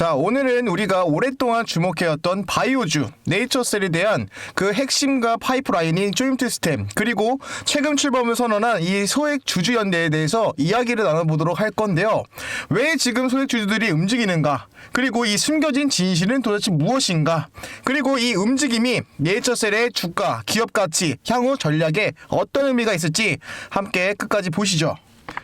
자, 오늘은 우리가 오랫동안 주목해왔던 바이오주, 네이처셀에 대한 그 핵심과 파이프라인인 조인트 스템, 그리고 최근 출범을 선언한 이 소액 주주연대에 대해서 이야기를 나눠보도록 할 건데요. 왜 지금 소액 주주들이 움직이는가? 그리고 이 숨겨진 진실은 도대체 무엇인가? 그리고 이 움직임이 네이처셀의 주가, 기업 가치, 향후 전략에 어떤 의미가 있을지 함께 끝까지 보시죠.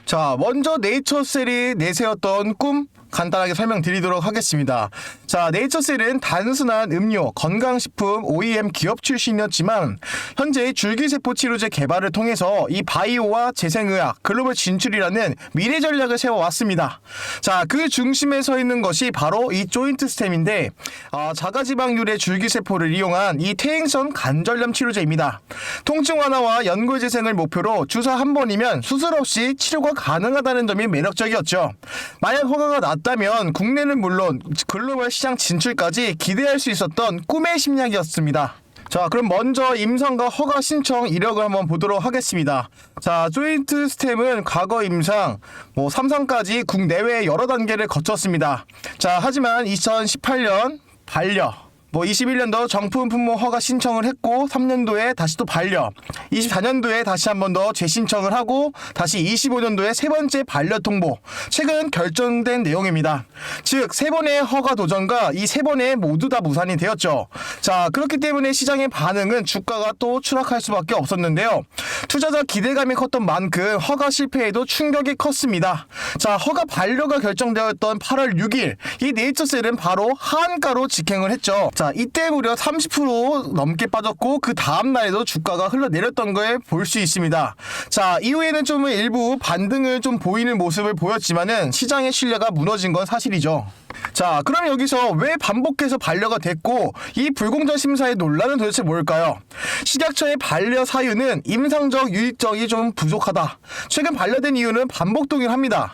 자, 먼저 네이처셀이 내세웠던 꿈 간단하게 설명드리도록 하겠습니다. 자, 네이처셀은 단순한 음료, 건강식품, OEM 기업 출신이었지만 현재 줄기세포 치료제 개발을 통해서 이 바이오와 재생의학, 글로벌 진출이라는 미래 전략을 세워왔습니다. 자, 그 중심에 서 있는 것이 바로 이 조인트 스템인데 자가지방률의 줄기세포를 이용한 이 퇴행성 관절염 치료제입니다. 통증 완화와 연골 재생을 목표로 주사 한 번이면 수술 없이 치료가 가능하다는 점이 매력적이었죠. 만약 허가가 났다면 국내는 물론 글로벌 시장 진출까지 기대할 수 있었던 꿈의 심리학이었습니다. 자, 그럼 먼저 임상과 허가 신청 이력을 한번 보도록 하겠습니다. 자, 조인트 스템은 과거 임상, 3상까지 국내외 여러 단계를 거쳤습니다. 자, 하지만 2018년 반려, 21년도 정품 품목 허가 신청을 했고 3년도에 다시 또 반려, 24년도에 다시 한 번 더 재신청을 하고 다시 25년도에 세 번째 반려 통보, 최근 결정된 내용입니다. 즉, 세 번의 허가 도전과 이 세 번에 모두 다 무산이 되었죠. 자, 그렇기 때문에 시장의 반응은 주가가 또 추락할 수밖에 없었는데요. 투자자 기대감이 컸던 만큼 허가 실패에도 충격이 컸습니다. 자, 허가 반려가 결정되었던 8월 6일 이 네이처셀은 바로 하한가로 직행을 했죠. 자, 이때 무려 30% 넘게 빠졌고 그 다음날에도 주가가 흘러내렸던 걸 볼 수 있습니다. 자, 이후에는 좀 일부 반등을 좀 보이는 모습을 보였지만은 시장의 신뢰가 무너진 건 사실이죠. 자, 그럼 여기서 왜 반복해서 반려가 됐고 이 불공정 심사의 논란은 도대체 뭘까요? 식약처의 반려 사유는 임상적 유익적이 좀 부족하다. 최근 반려된 이유는 반복 동일합니다.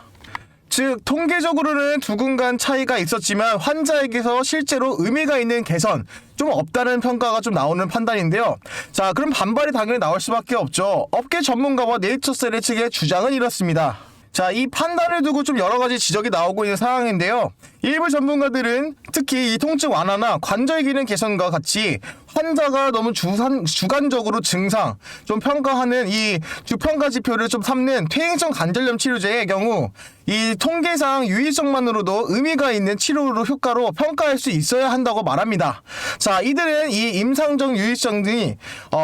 즉, 통계적으로는 두 군 간 차이가 있었지만 환자에게서 실제로 의미가 있는 개선 좀 없다는 평가가 좀 나오는 판단인데요. 자, 그럼 반발이 당연히 나올 수밖에 없죠. 업계 전문가와 네이처셀의 측의 주장은 이렇습니다. 자, 이 판단을 두고 좀 여러 가지 지적이 나오고 있는 상황인데요. 일부 전문가들은 특히 이 통증 완화나 관절 기능 개선과 같이 환자가 너무 주관적으로 증상 좀 평가하는 이 주평가 지표를 좀 삼는 퇴행성 관절염 치료제의 경우 이 통계상 유의성만으로도 의미가 있는 치료로 효과로 평가할 수 있어야 한다고 말합니다. 자, 이들은 이 임상적 유의성 등이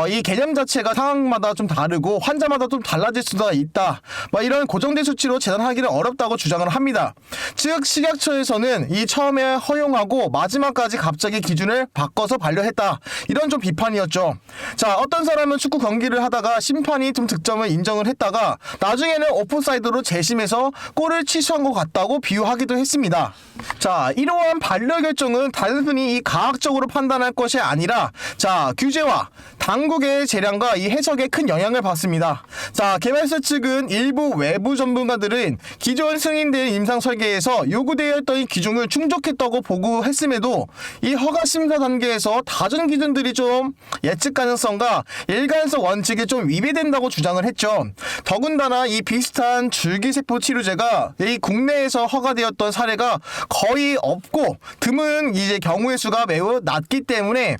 이 개념 자체가 상황마다 좀 다르고 환자마다 좀 달라질 수도 있다. 이런 고정된 수치로 재단하기는 어렵다고 주장을 합니다. 즉, 식약처에서는 이 처음에 허용하고 마지막까지 갑자기 기준을 바꿔서 반려했다. 이런 좀 비판이었죠. 자, 어떤 사람은 축구 경기를 하다가 심판이 좀 득점을 인정을 했다가 나중에는 오프사이드로 재심해서 골을 취소한 것 같다고 비유하기도 했습니다. 자, 이러한 반려 결정은 단순히 이 과학적으로 판단할 것이 아니라 자, 규제와 당국의 재량과 이 해석에 큰 영향을 받습니다. 자, 개발사 측은 일부 외부 전문가들은 기존 승인된 임상 설계에서 요구되었던 이 기준을 충족했다고 보고했음에도 이 허가 심사 단계에서 다른 기준들이 좀 예측 가능성과 일관성 원칙에 좀 위배된다고 주장을 했죠. 더군다나 이 비슷한 줄기세포 치료제가 이 국내에서 허가되었던 사례가 거의 없고 드문 이제 경우의 수가 매우 낮기 때문에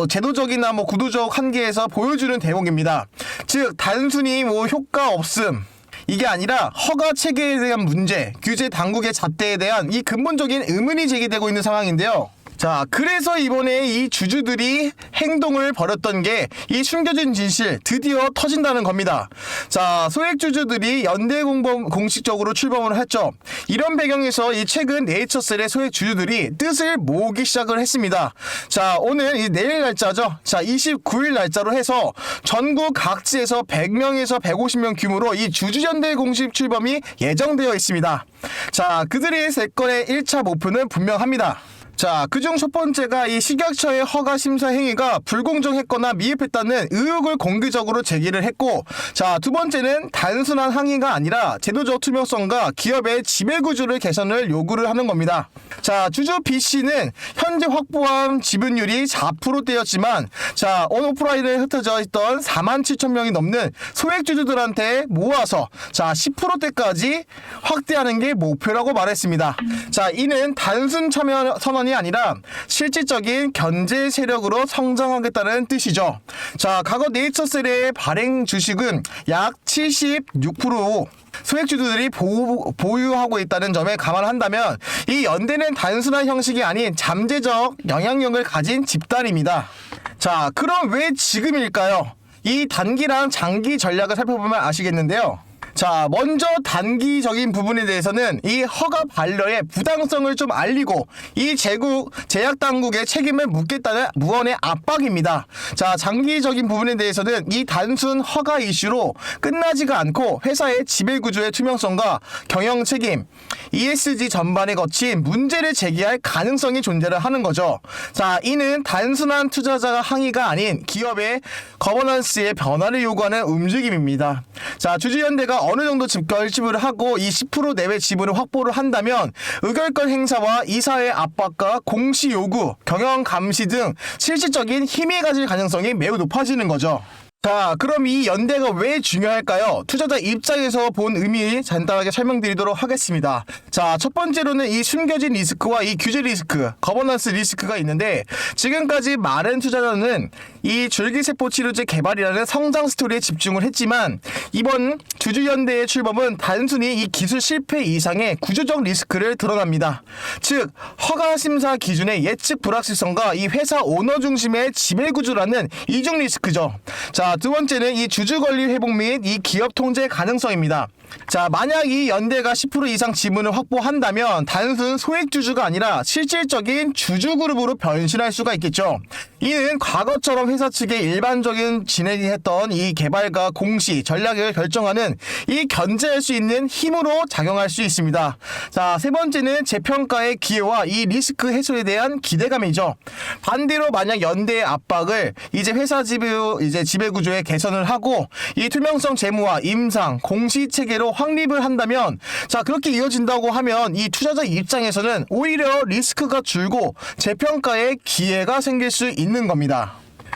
제도적이나 구도적 한계에서 보여주는 대목입니다. 즉, 단순히 효과 없음 이게 아니라 허가 체계에 대한 문제, 규제 당국의 잣대에 대한 이 근본적인 의문이 제기되고 있는 상황인데요. 자, 그래서 이번에 이 주주들이 행동을 벌였던 게 이 숨겨진 진실 드디어 터진다는 겁니다. 자, 소액 주주들이 연대 공식적으로 출범을 했죠. 이런 배경에서 이 최근 네이처셀의 소액 주주들이 뜻을 모으기 시작을 했습니다. 자, 오늘 내일 날짜죠. 자, 29일 날짜로 해서 전국 각지에서 100명에서 150명 규모로 이 주주연대 공식 출범이 예정되어 있습니다. 자, 그들의 세건의 1차 목표는 분명합니다. 자, 그중 첫 번째가 이 식약처의 허가 심사 행위가 불공정했거나 미흡했다는 의혹을 공개적으로 제기를 했고, 자, 두 번째는 단순한 항의가 아니라 제도적 투명성과 기업의 지배구조를 개선을 요구를 하는 겁니다. 자, 주주 B씨는 현재 확보한 지분율이 4%대였지만, 자, 온오프라인에 흩어져 있던 47,000명이 넘는 소액주주들한테 모아서, 자, 10%대까지 확대하는 게 목표라고 말했습니다. 자, 이는 단순 참여 선언이 아니라 실질적인 견제 세력으로 성장하겠다는 뜻이죠. 자, 과거 네이처셀의 발행 주식은 약 76% 소액주주들이 보유하고 있다는 점에 감안한다면 이 연대는 단순한 형식이 아닌 잠재적 영향력을 가진 집단입니다. 자, 그럼 왜 지금일까요? 이 단기랑 장기 전략을 살펴보면 아시겠는데요. 자, 먼저 단기적인 부분에 대해서는 이 허가 반려의 부당성을 좀 알리고 이 제약 당국의 책임을 묻겠다는 무언의 압박입니다. 자, 장기적인 부분에 대해서는 이 단순 허가 이슈로 끝나지가 않고 회사의 지배구조의 투명성과 경영 책임, ESG 전반에 거친 문제를 제기할 가능성이 존재를 하는 거죠. 자, 이는 단순한 투자자가 항의가 아닌 기업의 거버넌스의 변화를 요구하는 움직임입니다. 자, 주주연대가 어느 정도 결집을 하고 이 10% 내외 지분을 확보를 한다면 의결권 행사와 이사의 압박과 공시 요구, 경영 감시 등 실질적인 힘이 가질 가능성이 매우 높아지는 거죠. 자, 그럼 이 연대가 왜 중요할까요? 투자자 입장에서 본 의미 간단하게 설명드리도록 하겠습니다. 자, 첫 번째로는 이 숨겨진 리스크와 이 규제 리스크, 거버넌스 리스크가 있는데, 지금까지 많은 투자자는 이 줄기세포 치료제 개발이라는 성장 스토리에 집중을 했지만, 이번 주주연대의 출범은 단순히 이 기술 실패 이상의 구조적 리스크를 드러납니다. 즉, 허가 심사 기준의 예측 불확실성과 이 회사 오너 중심의 지배구조라는 이중 리스크죠. 자, 두 번째는 이 주주 권리 회복 및 이 기업 통제 가능성입니다. 자, 만약 이 연대가 10% 이상 지분을 확보한다면 단순 소액주주가 아니라 실질적인 주주그룹으로 변신할 수가 있겠죠. 이는 과거처럼 회사 측의 일반적인 진행했던 이 개발과 공시, 전략을 결정하는 이 견제할 수 있는 힘으로 작용할 수 있습니다. 자, 세 번째는 재평가의 기회와 이 리스크 해소에 대한 기대감이죠. 반대로 만약 연대의 압박을 이제 회사 지배구조의 개선을 하고 이 투명성 재무와 임상, 공시 체계로 확립을 한다면, 자, 그렇게 이어진다고 하면 이 투자자 입장에서는 오히려 리스크가 줄고 재평가의 기회가 생길 수 있는 겁니다.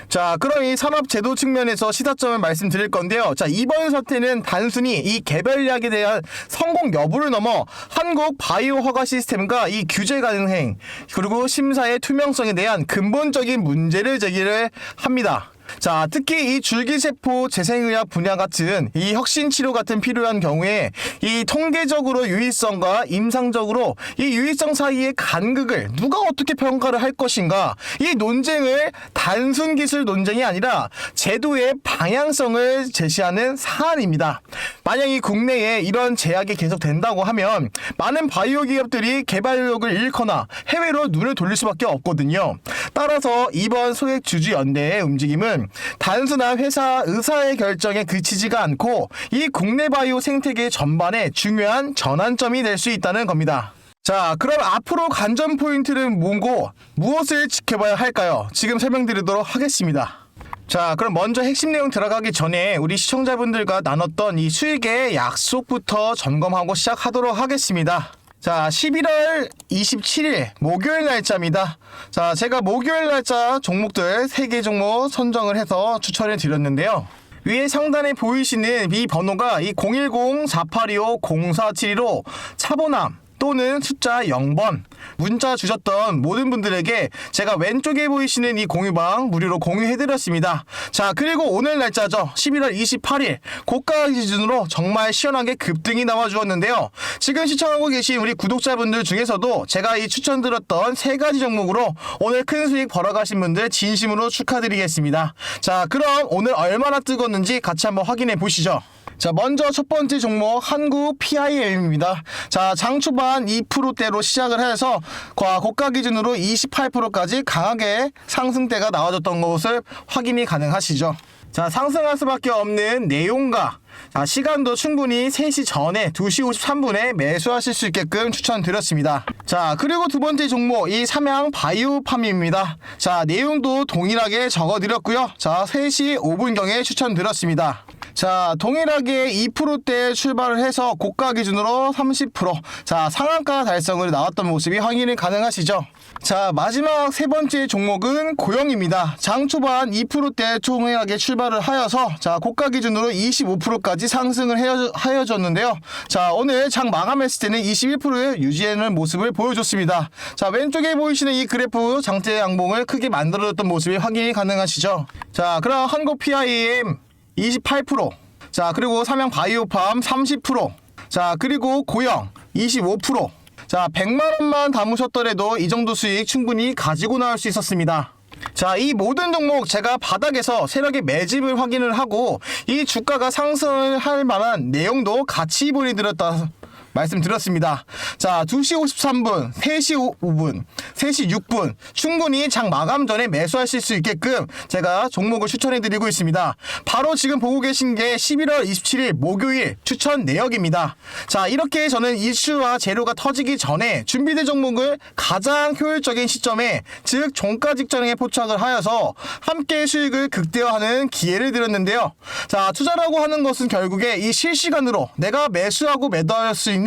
자, 그럼 이 산업제도 측면에서 시사점을 말씀드릴 건데요. 자, 이번 사태는 단순히 이 개발약에 대한 성공 여부를 넘어 한국 바이오 허가 시스템과 이 규제 가능행, 그리고 심사의 투명성에 대한 근본적인 문제를 제기를 합니다. 자, 특히 이 줄기세포 재생의학 분야 같은 이 혁신치료 같은 필요한 경우에 이 통계적으로 유의성과 임상적으로 이 유의성 사이의 간극을 누가 어떻게 평가를 할 것인가, 이 논쟁을 단순 기술 논쟁이 아니라 제도의 방향성을 제시하는 사안입니다. 만약 이 국내에 이런 제약이 계속된다고 하면 많은 바이오 기업들이 개발력을 잃거나 해외로 눈을 돌릴 수밖에 없거든요. 따라서 이번 소액주주연대의 움직임은 단순한 회사 의사의 결정에 그치지가 않고 이 국내 바이오 생태계 전반에 중요한 전환점이 될 수 있다는 겁니다. 자, 그럼 앞으로 관전 포인트는 뭐고 무엇을 지켜봐야 할까요? 지금 설명드리도록 하겠습니다. 자, 그럼 먼저 핵심 내용 들어가기 전에 우리 시청자분들과 나눴던 이 수익의 약속부터 점검하고 시작하도록 하겠습니다. 자, 11월 27일 목요일 날짜입니다. 자, 제가 목요일 날짜 종목들 3개 종목 선정을 해서 추천을 드렸는데요. 위에 상단에 보이시는 이 번호가 이 010-4825-0472로 차보남 또는 숫자 0번 문자 주셨던 모든 분들에게 제가 왼쪽에 보이시는 이 공유방 무료로 공유해드렸습니다. 자, 그리고 오늘 날짜죠. 11월 28일 고가 기준으로 정말 시원하게 급등이 나와주었는데요. 지금 시청하고 계신 우리 구독자분들 중에서도 제가 이 추천드렸던 3가지 종목으로 오늘 큰 수익 벌어가신 분들 진심으로 축하드리겠습니다. 자, 그럼 오늘 얼마나 뜨겁는지 같이 한번 확인해 보시죠. 자, 먼저 첫 번째 종목 한국 PIM입니다. 자, 장 초반 2%대로 시작을 해서 고가 기준으로 28%까지 강하게 상승대가 나와줬던 것을 확인이 가능하시죠. 자, 상승할 수밖에 없는 내용과 자, 시간도 충분히 3시 전에 2시 53분에 매수하실 수 있게끔 추천드렸습니다. 자, 그리고 두 번째 종목 이 삼양 바이오팜입니다. 자, 내용도 동일하게 적어드렸고요. 자, 3시 5분경에 추천드렸습니다. 자, 동일하게 2%대 출발을 해서 고가 기준으로 30%, 자, 상한가 달성을 나왔던 모습이 확인이 가능하시죠. 자, 마지막 세 번째 종목은 고영입니다. 장 초반 2%대 동일하게 출발을 하여서 자, 고가 기준으로 25%까지 상승을 하여졌는데요. 자, 오늘 장 마감했을 때는 21%의 유지하는 모습을 보여줬습니다. 자, 왼쪽에 보이시는 이 그래프 장대 양봉을 크게 만들어줬던 모습이 확인이 가능하시죠. 자, 그럼 한국 PIM 28%, 자, 그리고 삼양 바이오팜 30%, 자, 그리고 고영 25%. 자, 100만원만 담으셨더라도 이 정도 수익 충분히 가지고 나올 수 있었습니다. 자, 이 모든 종목 제가 바닥에서 세력의 매집을 확인을 하고 이 주가가 상승을 할 만한 내용도 같이 보내드렸다 말씀드렸습니다. 자, 2시 53분, 3시 5분, 3시 6분 충분히 장 마감 전에 매수하실 수 있게끔 제가 종목을 추천해드리고 있습니다. 바로 지금 보고 계신 게 11월 27일 목요일 추천 내역입니다. 자, 이렇게 저는 이슈와 재료가 터지기 전에 준비된 종목을 가장 효율적인 시점에, 즉 종가 직전에 포착을 하여서 함께 수익을 극대화하는 기회를 드렸는데요. 자, 투자라고 하는 것은 결국에 이 실시간으로 내가 매수하고 매도할 수 있는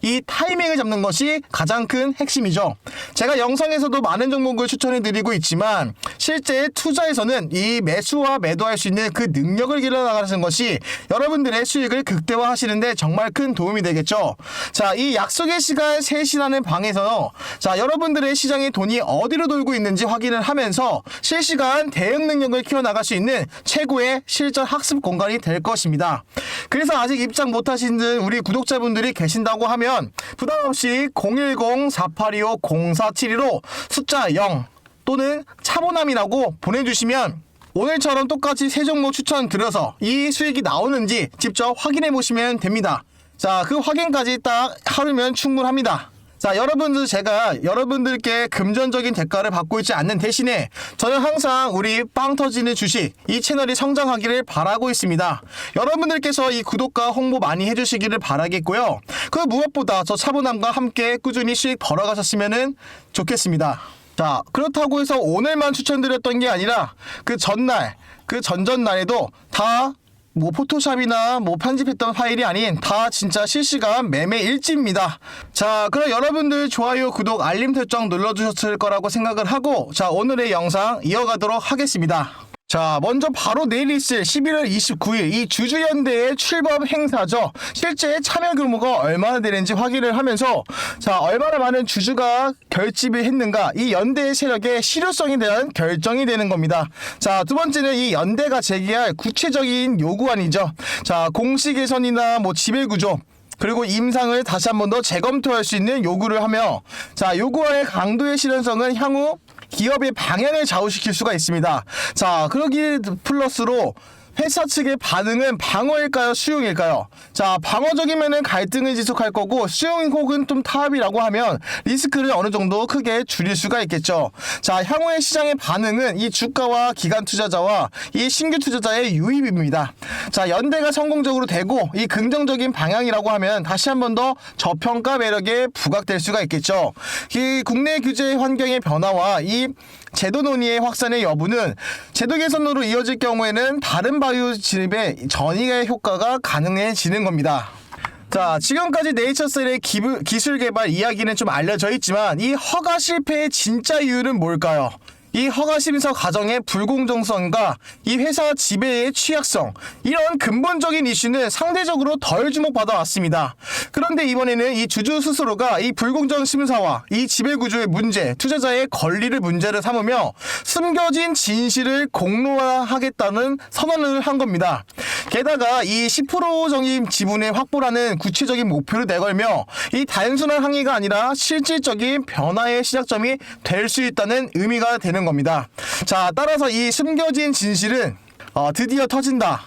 이 타이밍을 잡는 것이 가장 큰 핵심이죠. 제가 영상에서도 많은 종목을 추천해드리고 있지만 실제 투자에서는 이 매수와 매도할 수 있는 그 능력을 길러나가는 것이 여러분들의 수익을 극대화하시는데 정말 큰 도움이 되겠죠. 자, 이 약속의 시간 3시라는 방에서 자, 여러분들의 시장의 돈이 어디로 돌고 있는지 확인을 하면서 실시간 대응 능력을 키워나갈 수 있는 최고의 실전 학습 공간이 될 것입니다. 그래서 아직 입장 못하신 우리 구독자분들이 계신다고 하면 부담없이 010-4825-0472로 숫자 0 또는 차보남이라고 보내주시면 오늘처럼 똑같이 세 종목 추천드려서 이 수익이 나오는지 직접 확인해 보시면 됩니다. 자, 그 확인까지 딱 하루면 충분합니다. 자, 여러분들, 제가 여러분들께 금전적인 대가를 받고 있지 않는 대신에 저는 항상 우리 빵 터지는 주식 이 채널이 성장하기를 바라고 있습니다. 여러분들께서 이 구독과 홍보 많이 해주시기를 바라겠고요. 그 무엇보다 저 차분함과 함께 꾸준히 수익 벌어가셨으면 좋겠습니다. 자, 그렇다고 해서 오늘만 추천드렸던 게 아니라 그 전날, 그 전전날에도 다 포토샵이나 편집했던 파일이 아닌 다 진짜 실시간 매매 일지입니다. 자, 그럼 여러분들 좋아요, 구독, 알림 설정 눌러주셨을 거라고 생각을 하고 자, 오늘의 영상 이어가도록 하겠습니다. 자, 먼저 바로 내일 있을 11월 29일 이 주주연대의 출범 행사죠. 실제 참여 규모가 얼마나 되는지 확인을 하면서 자, 얼마나 많은 주주가 결집을 했는가, 이 연대의 세력의 실효성에 대한 결정이 되는 겁니다. 자, 두 번째는 이 연대가 제기할 구체적인 요구안이죠. 자, 공시 개선이나 지배구조 그리고 임상을 다시 한 번 더 재검토할 수 있는 요구를 하며 자, 요구안의 강도의 실현성은 향후 기업의 방향을 좌우시킬 수가 있습니다. 자, 그러기 플러스로 회사 측의 반응은 방어일까요, 수용일까요? 자, 방어적이면은 갈등을 지속할 거고 수용 혹은 좀 타협이라고 하면 리스크를 어느 정도 크게 줄일 수가 있겠죠. 자, 향후의 시장의 반응은 이 주가와 기관 투자자와 이 신규 투자자의 유입입니다. 자, 연대가 성공적으로 되고 이 긍정적인 방향이라고 하면 다시 한 번 더 저평가 매력에 부각될 수가 있겠죠. 이 국내 규제 환경의 변화와 이 제도 논의의 확산의 여부는 제도 개선으로 이어질 경우에는 다른 바이오 진입의 전이의 효과가 가능해지는 겁니다. 자, 지금까지 네이처셀의 기술 개발 이야기는 좀 알려져 있지만 이 허가 실패의 진짜 이유는 뭘까요? 이 허가 심사 과정의 불공정성과 이 회사 지배의 취약성, 이런 근본적인 이슈는 상대적으로 덜 주목받아 왔습니다. 그런데 이번에는 이 주주 스스로가 이 불공정 심사와 이 지배 구조의 문제, 투자자의 권리를 문제를 삼으며 숨겨진 진실을 공론화하겠다는 선언을 한 겁니다. 게다가 이 10%적인 지분의 확보라는 구체적인 목표를 내걸며 이 단순한 항의가 아니라 실질적인 변화의 시작점이 될 수 있다는 의미가 되는 겁니다. 자, 따라서 이 숨겨진 진실은 드디어 터진다,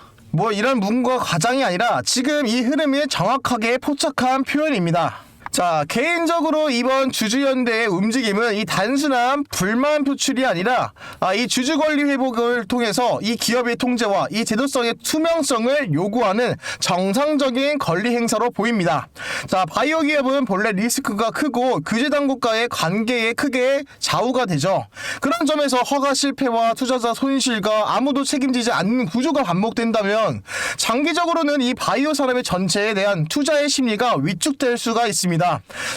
이런 문구가 과장이 아니라 지금 이 흐름을 정확하게 포착한 표현입니다. 자, 개인적으로 이번 주주연대의 움직임은 이 단순한 불만 표출이 아니라 이 주주 권리 회복을 통해서 이 기업의 통제와 이 제도성의 투명성을 요구하는 정상적인 권리 행사로 보입니다. 자, 바이오 기업은 본래 리스크가 크고 규제 당국과의 관계에 크게 좌우가 되죠. 그런 점에서 허가 실패와 투자자 손실과 아무도 책임지지 않는 구조가 반복된다면 장기적으로는 이 바이오 산업의 전체에 대한 투자의 심리가 위축될 수가 있습니다.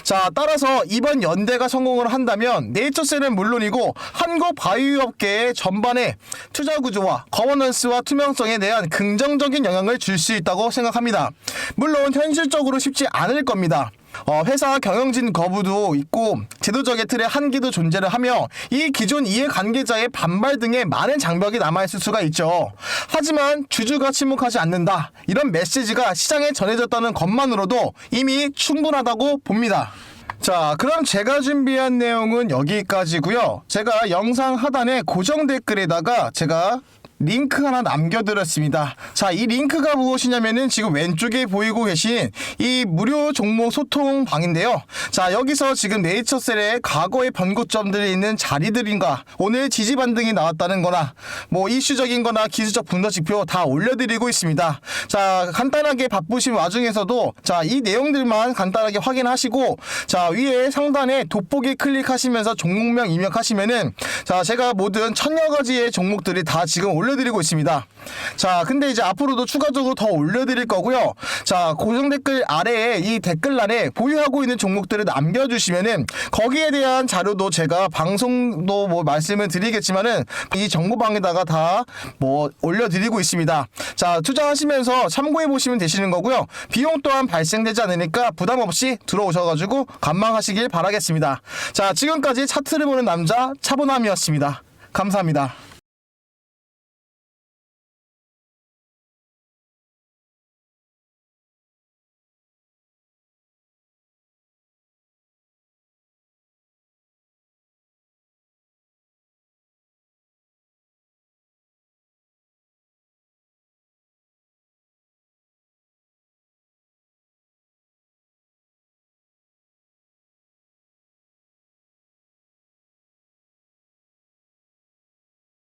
자, 따라서 이번 연대가 성공을 한다면 네이처셀은 물론이고 한국 바이오 업계의 전반에 투자 구조와 거버넌스와 투명성에 대한 긍정적인 영향을 줄 수 있다고 생각합니다. 물론 현실적으로 쉽지 않을 겁니다. 회사 경영진 거부도 있고 제도적의 틀의 한계도 존재를 하며 이 기존 이해관계자의 반발 등의 많은 장벽이 남아있을 수가 있죠. 하지만 주주가 침묵하지 않는다, 이런 메시지가 시장에 전해졌다는 것만으로도 이미 충분하다고 봅니다. 자, 그럼 제가 준비한 내용은 여기까지고요. 제가 영상 하단에 고정 댓글에다가 제가 링크 하나 남겨드렸습니다. 자, 이 링크가 무엇이냐면은 지금 왼쪽에 보이고 계신 이 무료 종목 소통방인데요. 자, 여기서 지금 네이처셀의 과거의 변고점들이 있는 자리들인가, 오늘 지지 반등이 나왔다는 거나 뭐 이슈적인 거나 기술적 분석 지표 다 올려드리고 있습니다. 자, 간단하게 바쁘신 와중에서도 자, 이 내용들만 간단하게 확인하시고, 자, 위에 상단에 돋보기 클릭하시면서 종목명 입력하시면은 자, 제가 모든 1000여 가지의 종목들이 다 지금 올려드리고 있습니다. 자, 근데 이제 앞으로도 추가적으로 더 올려드릴 거고요. 자, 고정 댓글 아래에 이 댓글란에 보유하고 있는 종목들을 남겨주시면은 거기에 대한 자료도 제가 방송도 뭐 말씀을 드리겠지만은 이 정보방에다가 다 뭐 올려드리고 있습니다. 자, 투자하시면서 참고해 보시면 되시는 거고요. 비용 또한 발생되지 않으니까 부담 없이 들어오셔가지고 관망하시길 바라겠습니다. 자, 지금까지 차트를 보는 남자 차보남이었습니다. 감사합니다.